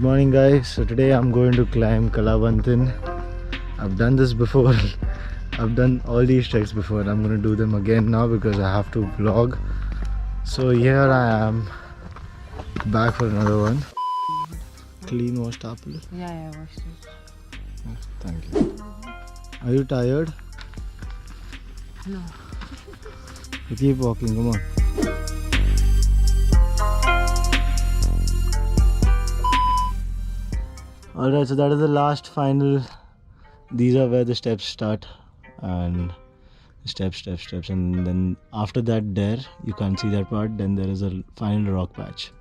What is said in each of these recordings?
morning guys. So today I'm going to climb Kalavantin. I've done this before. I've done all these treks before and I'm going to do them again now because I have to vlog. So here I am back for another one. Clean washed apple? Yeah, I washed it. Oh, thank you. Are you tired? No. You keep walking, come on. Alright, so that is the last final. These are where the steps start and steps, and then after that there, you can't see that part, then there is a final rock patch.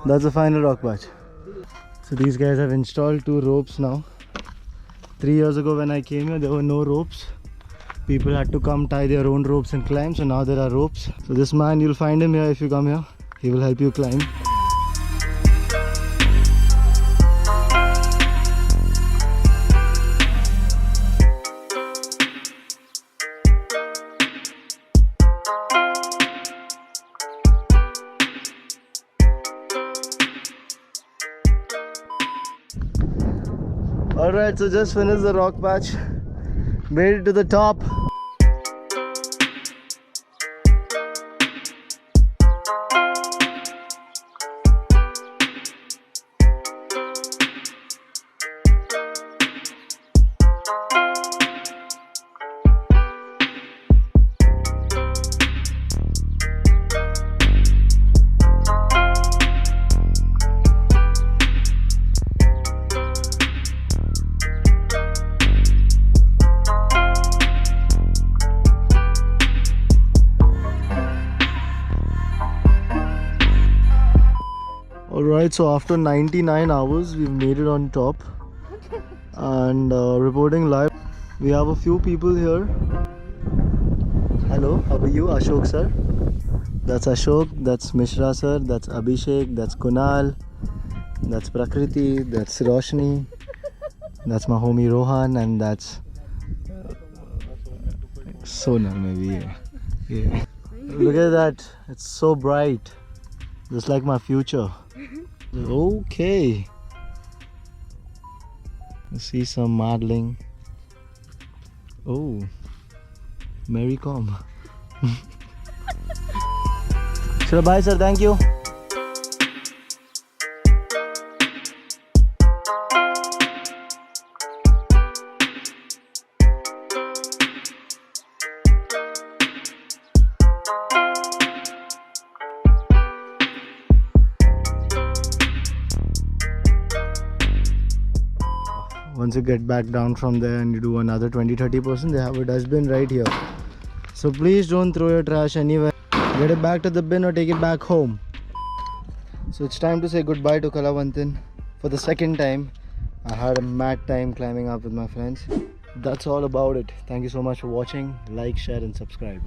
That's the final rock patch. So these guys have installed 2 ropes now. 3 years ago when I came here, there were no ropes. People had to come tie their own ropes and climb. So now there are ropes. So this man, you'll find him here if you come here. He will help you climb. Alright, so just finished the rock patch. Made it to the top. Alright, so after 99 hours we've made it on top and reporting live. We have a few people here. Hello, how are you? Ashok sir. That's Ashok, that's Mishra sir, that's Abhishek, that's Kunal, that's Prakriti, that's Roshni, that's my homie Rohan, and that's Sonal maybe. Yeah. Look at that, it's so bright, just like my future. Okay, let's see some modeling. Oh, Mary Com. Sure, bye sir, thank you. Once you get back down from there and you do another 20-30%, they have a dustbin right here. So please don't throw your trash anywhere. Get it back to the bin or take it back home. So it's time to say goodbye to Kalavantin for the second time. I had a mad time climbing up with my friends. That's all about it. Thank you so much for watching. Like, share and subscribe.